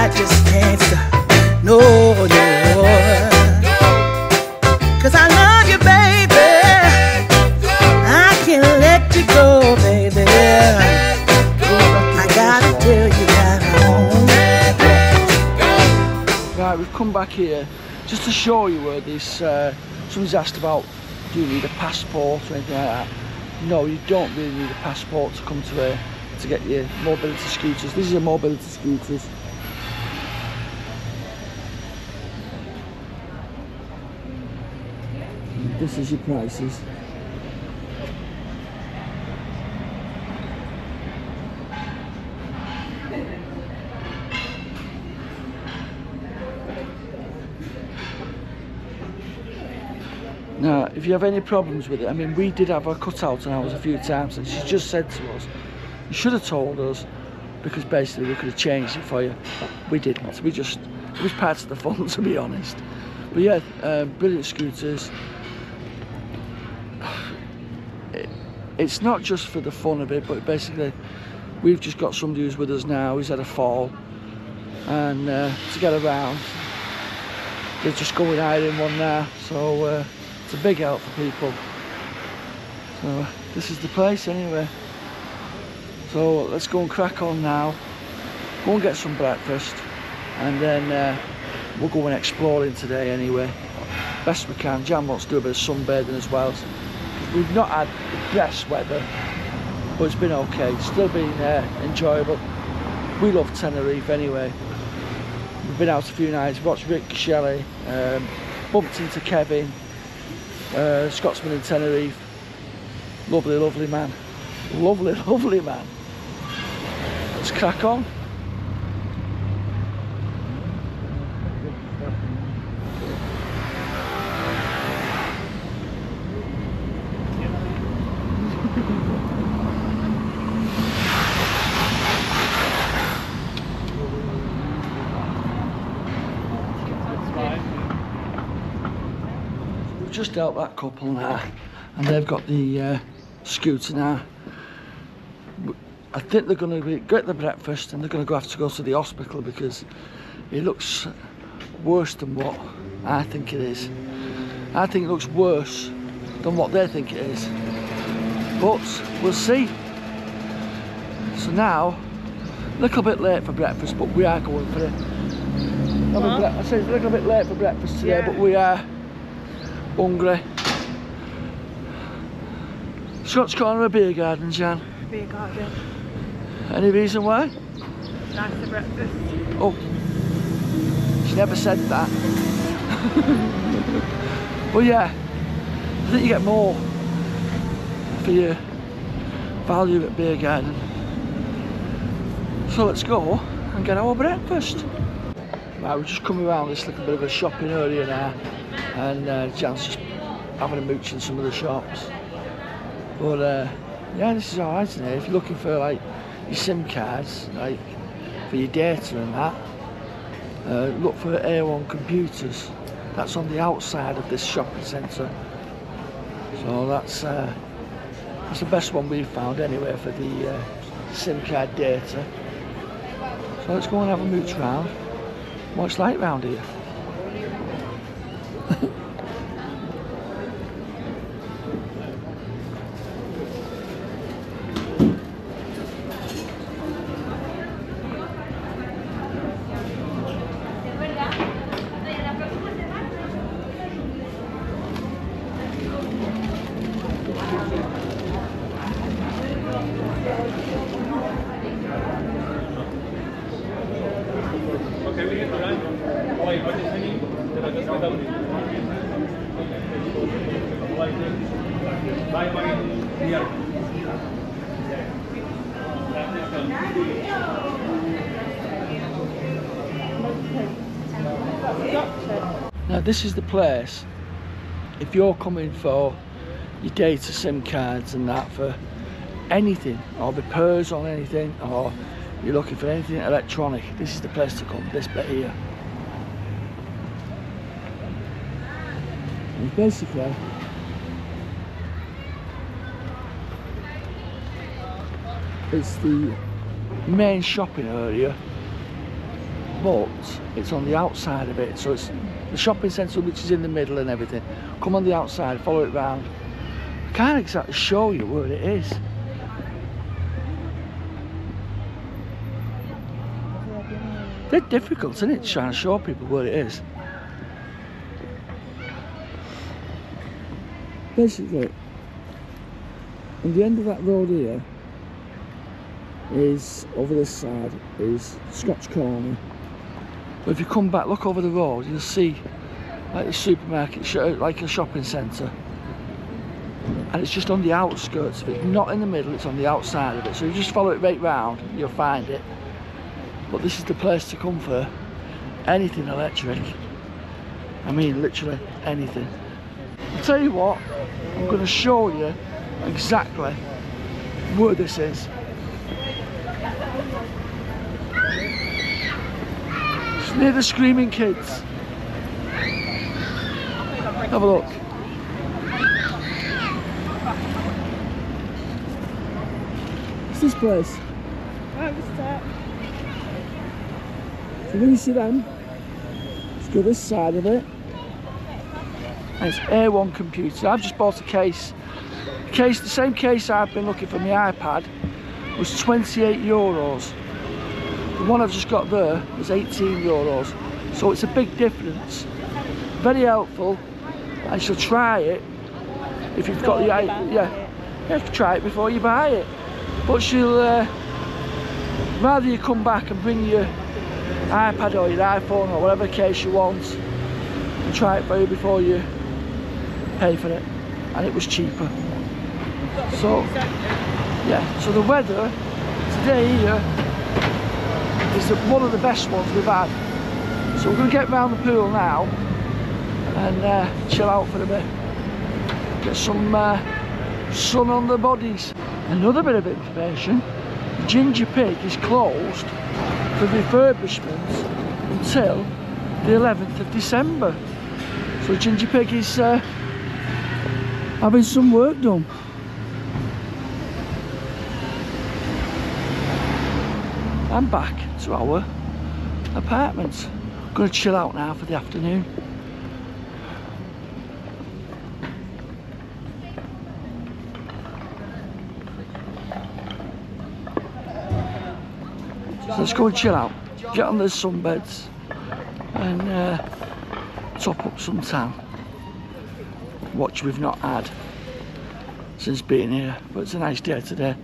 I just can't stop. No, no. 'Cause I love you, baby. I can't let you go, baby. I gotta tell you that I'm Right, we've come back here just to show you where this. Someone's asked about, do you need a passport or anything like that? No, you don't really need a passport to come to here to get your mobility scooters. This is a mobility scooters. This is your prices. Now, if you have any problems with it, I mean, we did have our cutout on ours a few times, and she just said to us, you should have told us, because basically we could have changed it for you. But we didn't. We just, it was part of the fun, to be honest. But yeah, brilliant scooters. It's not just for the fun of it, but basically we've just got somebody who's with us now, who's had a fall, and to get around, they're just going hiring one now, so it's a big help for people. So this is the place anyway. So let's go and crack on now, go and get some breakfast, and then we'll go and exploring today anyway, best we can. Jan wants to do a bit of sunbathing as well. We've not had the best weather, but it's been okay. It's still been enjoyable. We love Tenerife anyway. We've been out a few nights, watched Rick, Shelley, bumped into Kevin, Scotsman in Tenerife. Lovely, lovely man. Lovely, lovely man. Let's crack on. We've just helped that couple now, and they've got the scooter now. I think they're going to get the breakfast, and they're going to have to go to the hospital because it looks worse than what I think it is. I think it looks worse than what they think it is, but we'll see. So now, a little bit late for breakfast, but we are going for it. I said it's a little bit late for breakfast today, but we are hungry. Scott's Corner of Beer Garden, Jan. Beer garden. Any reason why? Nice for breakfast. Oh, she never said that. But yeah, I think you get more for your value at Beer Garden. So let's go and get our breakfast. Right, we're just coming around this little bit of a shopping area now, and Jan's just having a mooch in some of the shops. But yeah, this is alright in here. If you're looking for like your SIM cards, like for your data and that, look for A1 Computers. That's on the outside of this shopping centre. So that's the best one we've found anyway for the SIM card data. So let's go and have a mooch round. What it's like round here. Now this is the place, if you're coming for your data SIM cards and that for anything, or repairs on anything, or you're looking for anything electronic, this is the place to come, this bit here. And basically, it's the main shopping area, but it's on the outside of it, so it's the shopping centre which is in the middle and everything. Come on the outside, follow it round. I can't exactly show you where it is. They're difficult, isn't it, trying to show people where it is. Basically, on the end of that road here is, over this side, is Scotch Corner. But if you come back, look over the road, you'll see like the supermarket, like a shopping centre. And it's just on the outskirts of it, not in the middle, it's on the outside of it. So you just follow it right round, you'll find it. But this is the place to come for anything electric. I mean, literally anything. I'll tell you what, I'm going to show you exactly where this is. It's near the Screaming Kids. Have a look. It's this place. So when you see them, let's go this side of it. And it's A1 computer. I've just bought a case. The same case I've been looking for my iPad was 28 euros. The one I've just got there was 18 euros. So it's a big difference. Very helpful. And she'll try it if you've got the you can try it before you buy it. But she'll rather you come back and bring your iPad or your iPhone or whatever case you want and try it for you before you pay for it, and it was cheaper. So yeah, so the weather today here is one of the best ones we've had. So we're going to get round the pool now and chill out for a bit, get some sun on the bodies. Another bit of information: Ginger Pig is closed for refurbishment until the 11th of December. So Ginger Pig is having some work done. I'm back to our apartment. I'm going to chill out now for the afternoon. So let's go and chill out, get on the sunbeds and top up some tan, which we've not had since being here, but it's a nice day today.